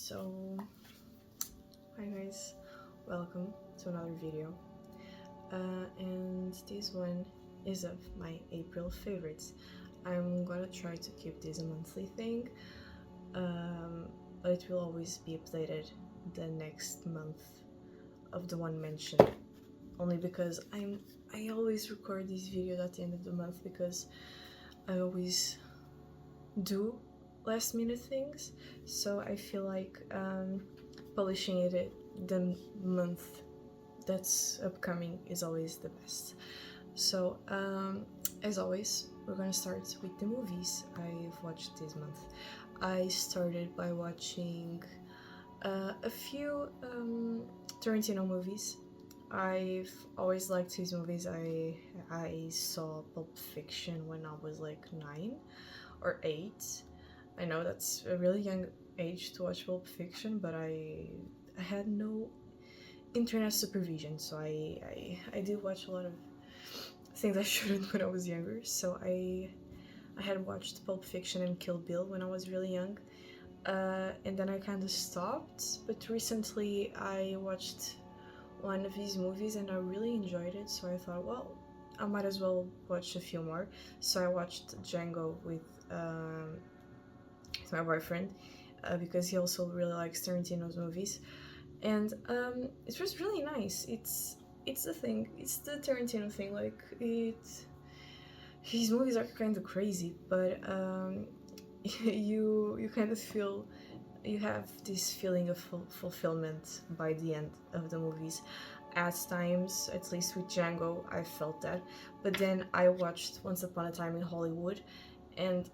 So, hi guys, welcome to another video. And this one is of my April favorites. I'm gonna try to keep this a monthly thing, but it will always be updated the next month of the one mentioned. Only because I always record these videos at the end of the month because I always do last minute things, so I feel like publishing it the month that's upcoming is always the best. So as always, we're gonna start with the movies I've watched this month. I started by watching a few Tarantino movies. I've always liked his movies. I saw Pulp Fiction when I was like 9 or 8. I know that's a really young age to watch Pulp Fiction, but I had no internet supervision, so I did watch a lot of things I shouldn't when I was younger. So I had watched Pulp Fiction and Kill Bill when I was really young, and then I kind of stopped. But recently I watched one of these movies and I really enjoyed it, so I thought, well, I might as well watch a few more. So I watched Django with my boyfriend because he also really likes Tarantino's movies, and it was really nice. It's the thing. It's the Tarantino thing. Like his movies are kind of crazy, but you kind of feel you have this feeling of fulfillment by the end of the movies. At times, at least with Django, I felt that. But then I watched Once Upon a Time in Hollywood, and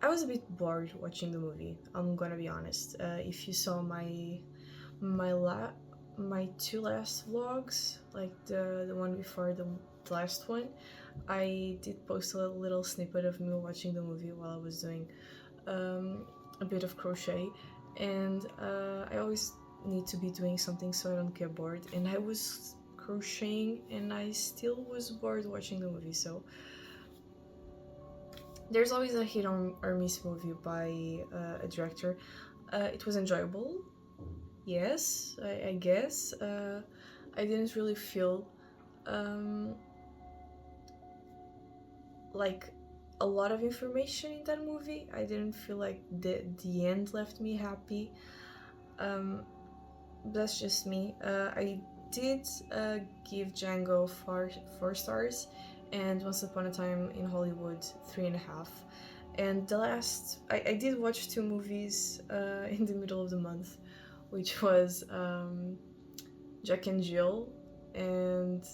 I was a bit bored watching the movie. I'm gonna be honest. If you saw my two last vlogs, like the one before the last one, I did post a little snippet of me watching the movie while I was doing a bit of crochet, and I always need to be doing something so I don't get bored. And I was crocheting, and I still was bored watching the movie. So there's always a hit or miss movie by a director. It was enjoyable, yes, I guess. I didn't really feel like a lot of information in that movie. I didn't feel like the end left me happy. That's just me. I did give Django four stars, and Once Upon a Time in Hollywood 3.5. And the last, I did watch two movies in the middle of the month, which was Jack and Jill and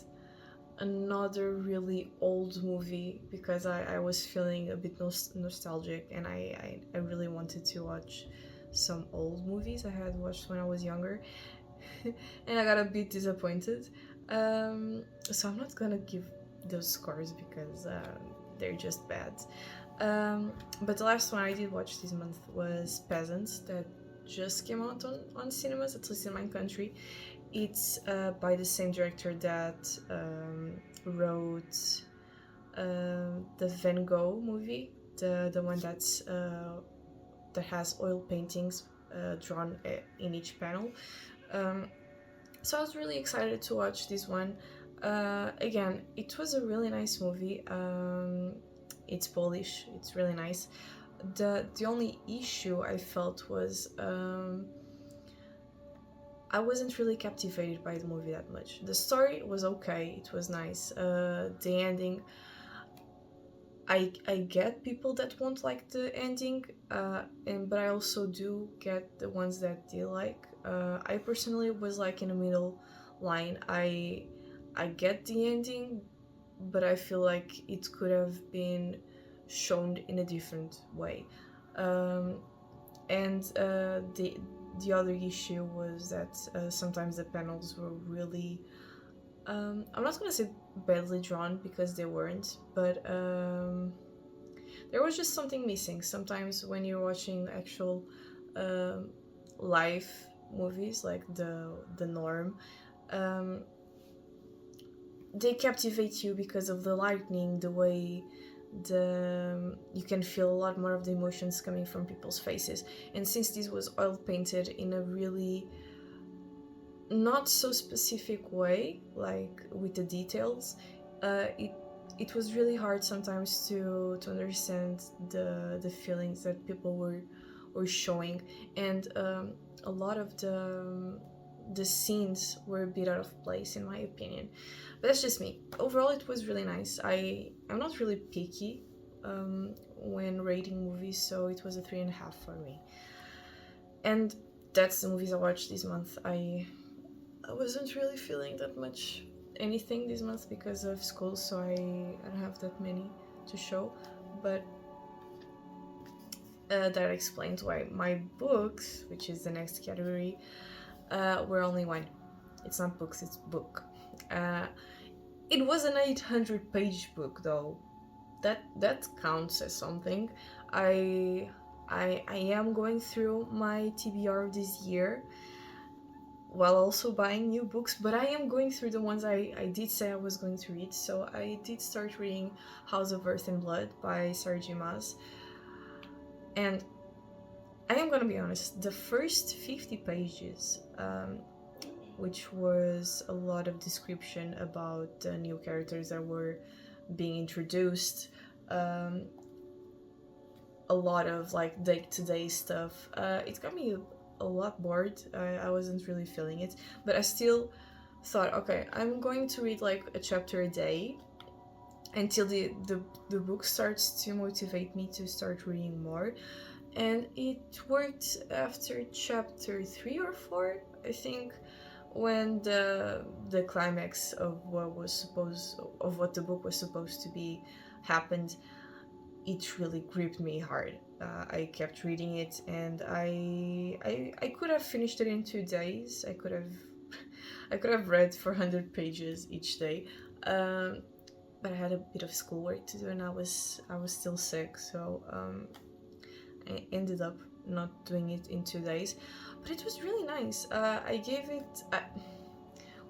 another really old movie because I was feeling a bit nostalgic, and I really wanted to watch some old movies I had watched when I was younger. And I got a bit disappointed, so I'm not gonna give those scores because they're just bad. But the last one I did watch this month was Peasants, that just came out on cinemas, at least in my country. It's by the same director that wrote the Van Gogh movie, the one that's that has oil paintings drawn in each panel. So I was really excited to watch this one. Again, it was a really nice movie. It's Polish. It's really nice. The only issue I felt was I wasn't really captivated by the movie that much. The story was okay. It was nice. The ending, I get people that won't like the ending, but I also do get the ones that do like. I personally was like in the middle line. I get the ending, but I feel like it could have been shown in a different way. And the other issue was that sometimes the panels were really I'm not gonna say badly drawn because they weren't, but there was just something missing. Sometimes when you're watching actual live movies like the norm, they captivate you because of the lighting, the way you can feel a lot more of the emotions coming from people's faces. And since this was oil painted in a really not so specific way, like with the details, it was really hard sometimes to understand the feelings that people were showing, and a lot of the scenes were a bit out of place in my opinion. But that's just me. Overall, it was really nice. I'm not really picky when rating movies, so it was a 3.5 for me. And that's the movies I watched this month. I wasn't really feeling that much anything this month because of school, so I don't have that many to show. But that explains why my books, which is the next category, were only one. It's not books, it's book. It was an 800-page book, though. That counts as something. I am going through my TBR this year, while also buying new books, but I am going through the ones I did say I was going to read. So I did start reading House of Earth and Blood by Sergio Mas, and I am gonna be honest, the first 50 pages, which was a lot of description about the new characters that were being introduced, a lot of like day-to-day stuff, it got me a lot bored. I wasn't really feeling it, but I still thought, okay, I'm going to read like a chapter a day until the book starts to motivate me to start reading more. And it worked after chapter 3 or 4, I think, when the climax of what the book was supposed to be happened. It really gripped me hard. I kept reading it, and I could have finished it in 2 days. I could have read 400 pages each day, but I had a bit of schoolwork to do, and I was still sick, so I ended up not doing it in 2 days. But it was really nice. I gave it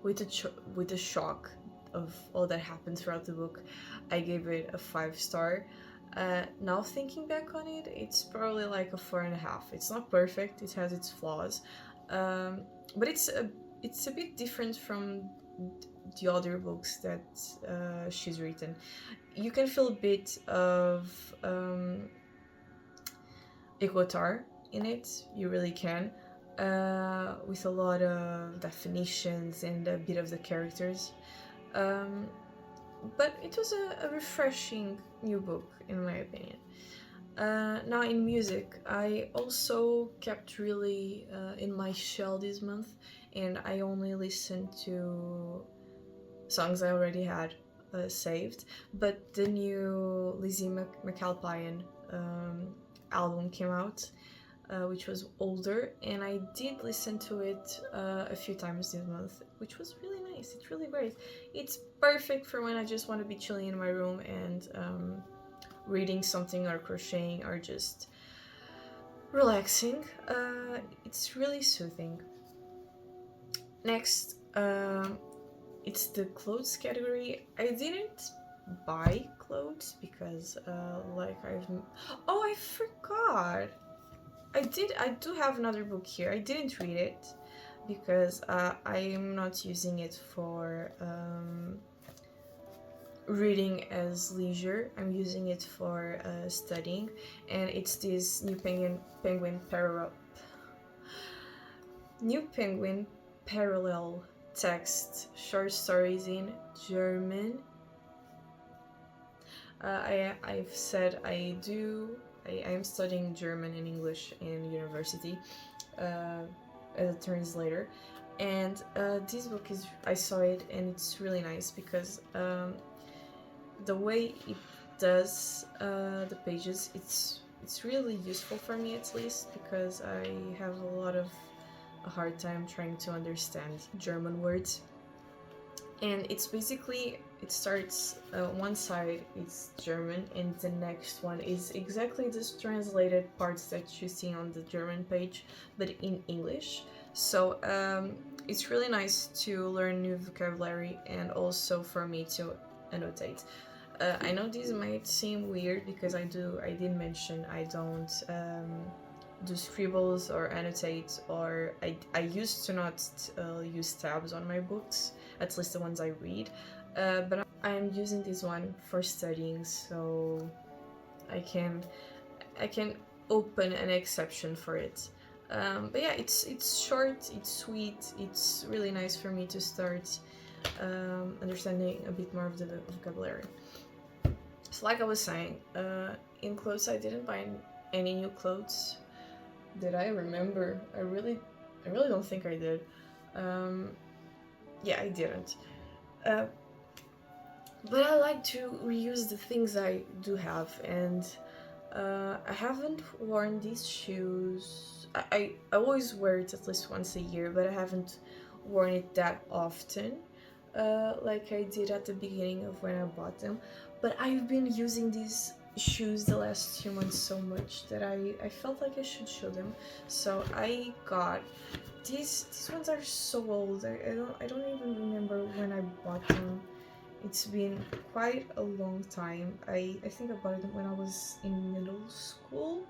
with the shock of all that happened throughout the book, I gave it a 5-star. Now thinking back on it, it's probably like a 4.5. It's not perfect, it has its flaws, but it's a bit different from the other books that she's written. You can feel a bit of Egotar in it, you really can, with a lot of definitions and a bit of the characters. But it was a refreshing new book, in my opinion. Now in music, I also kept really in my shell this month, and I only listened to songs I already had saved. But the new Lizzie McAlpine album came out, which was older, and I did listen to it a few times this month, which was really nice. It's really great. It's perfect for when I just want to be chilling in my room and reading something or crocheting or just relaxing. It's really soothing. Next, it's the clothes category. I didn't buy clothes because oh, I forgot. I do have another book here. I didn't read it because I'm not using it for reading as leisure. I'm using it for studying, and it's this New Penguin parallel text short stories in German. I've said I am studying German and English in university as a translator, and this book I saw it, and it's really nice because the way it does the pages, it's really useful for me, at least, because I have a hard time trying to understand German words. And it's basically, it starts one side is German, and the next one is exactly this translated parts that you see on the German page, but in English. So it's really nice to learn new vocabulary, and also for me to annotate. I know this might seem weird because I did mention I don't do scribbles or annotate, or I used to not use tabs on my books, at least the ones I read, but I'm using this one for studying, so I can open an exception for it. But yeah, it's short, it's sweet, it's really nice for me to start understanding a bit more of the vocabulary. So like I was saying, in clothes I didn't buy any new clothes. Did I remember? I really don't think I did. Yeah, I didn't. But I like to reuse the things I do have, and I haven't worn these shoes. I always wear it at least once a year, but I haven't worn it that often, like I did at the beginning of when I bought them. But I've been using these shoes the last 2 months so much that I felt like I should show them. So I got these ones are so old. I don't even remember when I bought them. It's been quite a long time. I think I bought them when I was in middle school,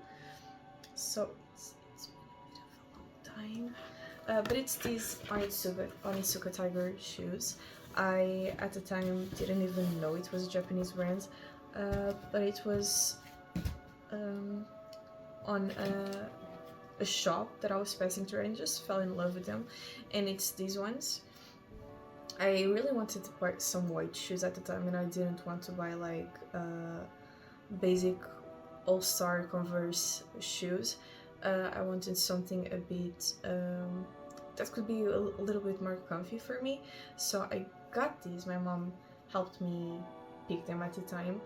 so it's been a bit of a long time. But it's these Onitsuka Tiger shoes. I at the time didn't even know it was a Japanese brand, but it was on a shop that I was passing through and just fell in love with them. And it's these ones. I really wanted to buy some white shoes at the time, and I didn't want to buy like basic all-star Converse shoes. I wanted something a bit that could be a little bit more comfy for me, so I got these. My mom helped me pick them at the time,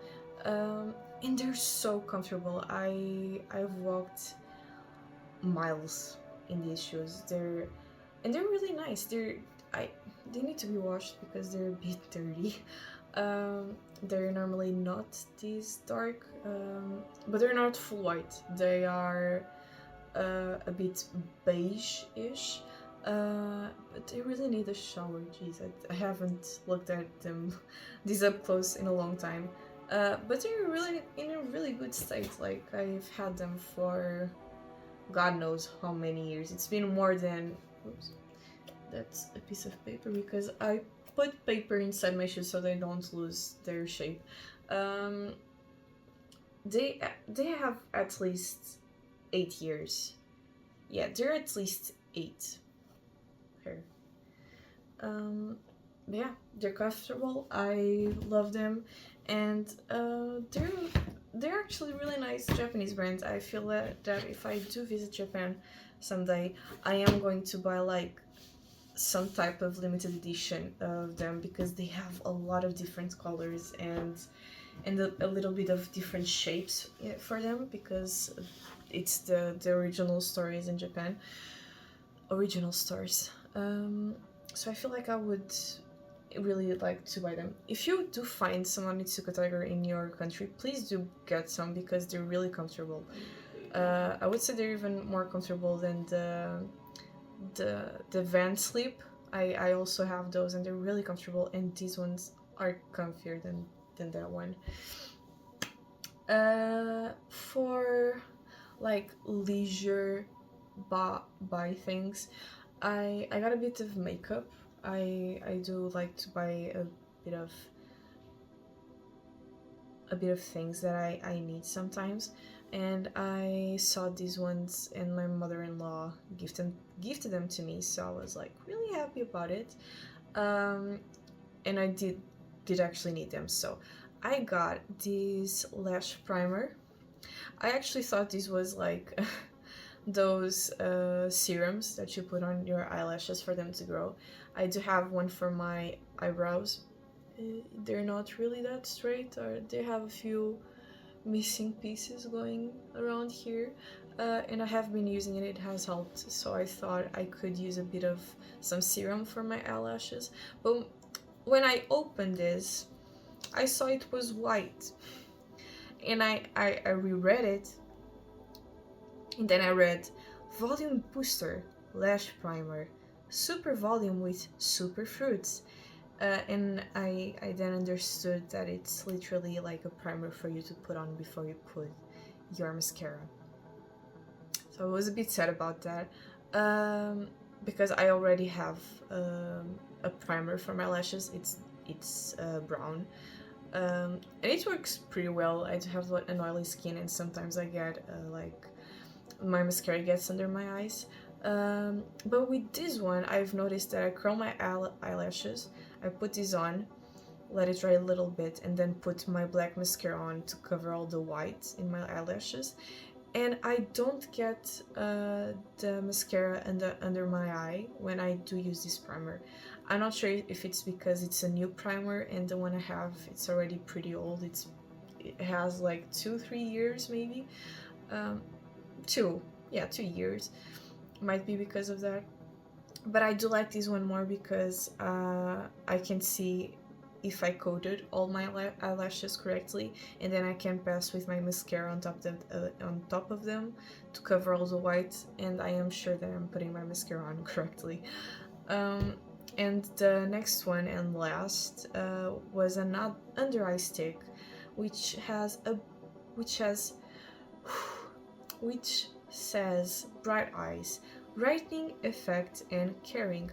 and they're so comfortable. I've walked miles in these shoes. They're really nice. They need to be washed because they're a bit dirty. They're normally not this dark, but they're not full white. They are a bit beige-ish, but they really need a shower. Jeez, I haven't looked at them these up close in a long time. But they're really in a really good state. Like, I've had them for God knows how many years. It's been more than... Oops. That's a piece of paper because I put paper inside my shoes so they don't lose their shape. They have at least 8 years. Yeah, they're at least 8. Here. Yeah, they're comfortable. I love them, and they're actually really nice Japanese brands. I feel that if I do visit Japan someday, I am going to buy like some type of limited edition of them because they have a lot of different colors and a little bit of different shapes for them because it's the original stores in Japan. Original stores. So I feel like I would really like to buy them. If you do find some Onitsuka Tiger in your country, please do get some because they're really comfortable. I would say they're even more comfortable than the Van Sleep. I also have those and they're really comfortable, and these ones are comfier than that one. For like leisure buy things, I got a bit of makeup. I do like to buy a bit of things that I need sometimes, and I saw these ones and my mother-in-law gifted them to me, so I was like really happy about it. And I did actually need them, so I got this lash primer. I actually thought this was like those serums that you put on your eyelashes for them to grow. I do have one for my eyebrows. They're not really that straight, or they have a few missing pieces going around here, and I have been using it. It has helped, so I thought I could use a bit of some serum for my eyelashes. But when I opened this, I saw it was white, and I reread it, and then I read volume booster lash primer, super volume with super fruits. And I then understood that it's literally like a primer for you to put on before you put your mascara. So I was a bit sad about that, because I already have a primer for my lashes. It's brown, and it works pretty well. I do have an oily skin, and sometimes I get like my mascara gets under my eyes. But with this one, I've noticed that I curl my eyelashes. I put this on, let it dry a little bit, and then put my black mascara on to cover all the white in my eyelashes. And I don't get the mascara under my eye when I do use this primer. I'm not sure if it's because it's a new primer and the one I have, it's already pretty old. It has like 2-3 years maybe. 2 years. Might be because of that. But I do like this one more because I can see if I coated all my eyelashes correctly, and then I can pass with my mascara on top of them to cover all the white, and I am sure that I'm putting my mascara on correctly. And the next one and last was an under eye stick, which says bright eyes, brightening effect and caring.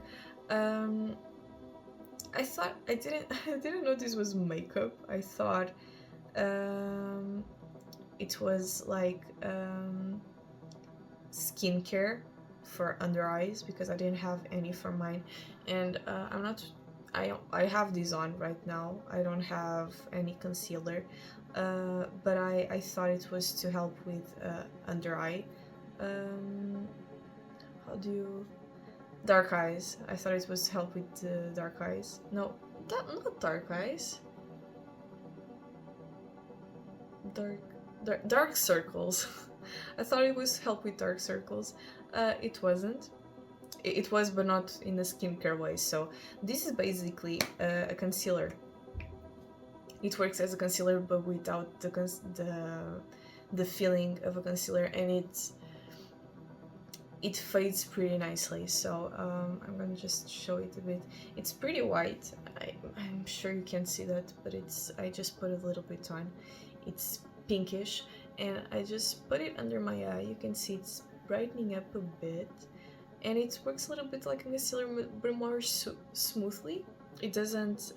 I thought I didn't know this was makeup. I thought it was like skincare for under eyes because I didn't have any for mine, and I have these on right now. I don't have any concealer, but I thought it was to help with under eye. How do you dark eyes? I thought it was to help with dark eyes. No, not dark eyes. Dark circles. I thought it was help with dark circles. It wasn't. It was, but not in a skincare way. So this is basically a concealer. It works as a concealer, but without the feeling of a concealer, and it fades pretty nicely. So I'm gonna just show it a bit. It's pretty white. I'm sure you can't see that, but I just put a little bit on. It's pinkish, and I just put it under my eye. You can see it's brightening up a bit, and it works a little bit like a concealer, but more smoothly. It doesn't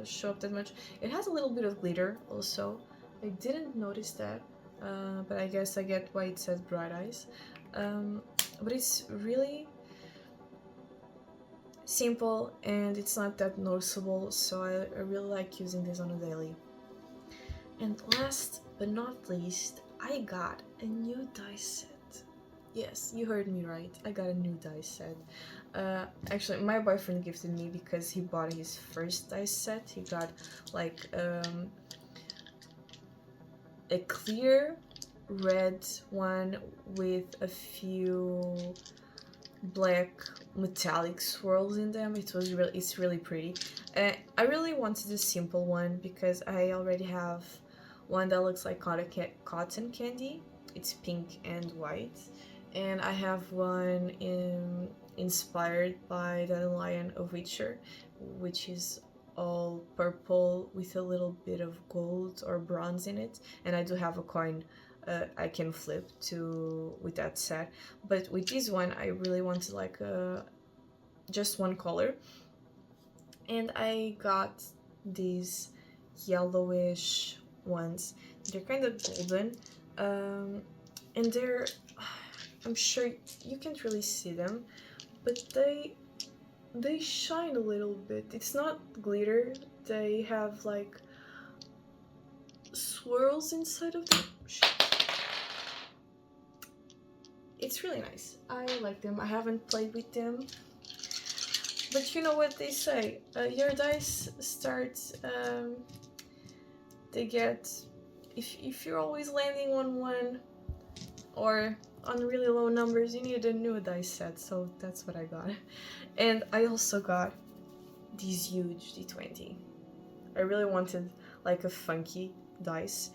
show up that much. It has a little bit of glitter also. I didn't notice that, but I guess I get why it says bright eyes. But it's really simple and it's not that noticeable, so I really like using this on a daily. And last but not least, I got a new die set. Yes, you heard me right. I got a new die set. Actually, my boyfriend gifted me because he bought his first die set. He got like a clear red one with a few black metallic swirls in them. It's really pretty. I really wanted a simple one because I already have one that looks like cotton candy. It's pink and white, and I have one inspired by Dandelion of Witcher, which is all purple with a little bit of gold or bronze in it, and I do have a coin I can flip to with that set. But with this one, I really wanted like just one color, and I got these yellowish ones. They're kind of golden, and I'm sure you can't really see them, but they shine a little bit. It's not glitter. They have like swirls inside of them. It's really nice. I like them. I haven't played with them, but you know what they say, your dice start, they get, if you're always landing on one or on really low numbers, you need a new dice set. So that's what I got. And I also got these huge D20. I really wanted like a funky dice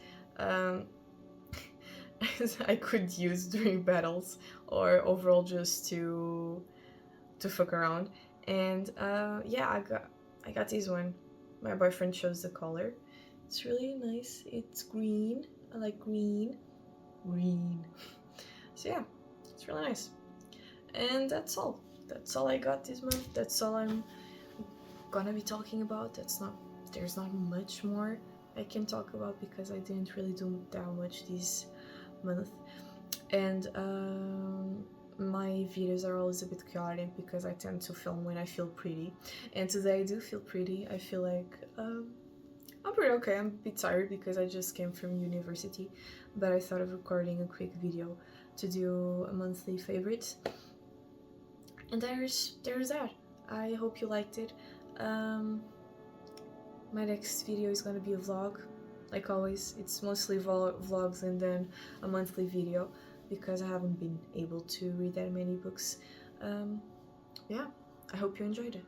I could use during battles or overall just to fuck around. And yeah, I got this one. My boyfriend chose the color. It's really nice. It's green. I like green. Green. So yeah, it's really nice. And that's all. That's all I got this month. That's all I'm gonna be talking about. There's not much more I can talk about because I didn't really do that much this month. And my videos are always a bit chaotic because I tend to film when I feel pretty. And today I do feel pretty. I feel like I'm pretty okay. I'm a bit tired because I just came from university, but I thought of recording a quick video to do a monthly favorites. And there's that. I hope you liked it. My next video is gonna be a vlog, like always. It's mostly vlogs and then a monthly video because I haven't been able to read that many books. Yeah, I hope you enjoyed it.